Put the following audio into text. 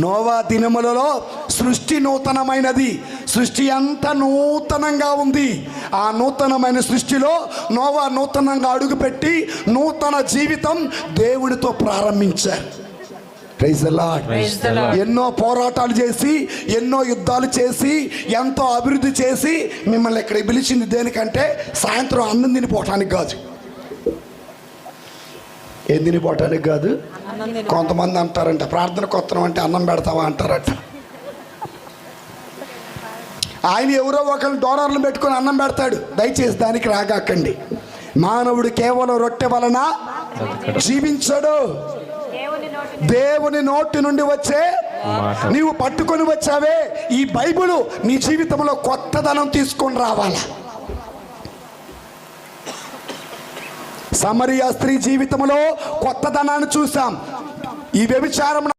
Noah దినములలో సృష్టి నూతనమైనది. సృష్టి అంతా నూతనంగా ఉంది. ఆ నూతనమైన సృష్టిలో నోవా నూతనంగా అడుగుపెట్టి నూతన జీవితం దేవుడితో ప్రారంభించారు. Praise the lord. ఎన్నో పోరాటాలు చేసి, ఎన్నో యుద్ధాలు చేసి, ఎంతో అభివృద్ధి చేసి మిమ్మల్ని ఇక్కడ పిలిచింది దేనికంటే సాయంత్రం అన్నం తినిపోవటానికి కాదు. ఏం తినిపోవటానికి కాదు. కొంతమంది అంటారంట ప్రార్థనకు వస్తున్నాం అంటే అన్నం పెడతావా అంటారట. ఆయన ఎవరో ఒకరిని డోనర్లు పెట్టుకొని అన్నం పెడతాడు. దయచేసి దానికి రాగాకండి. మానవుడు కేవలం రొట్టె వలన జీవించడు, దేవుని నోటి నుండి వచ్చే. నీవు పట్టుకొని వచ్చావే ఈ బైబిలు నీ జీవితంలో కొత్తదనం తీసుకొని రావాలా. సమరియా స్త్రీ జీవితంలో కొత్తదనాన్ని చూసాం. ఈ వ్యభిచారం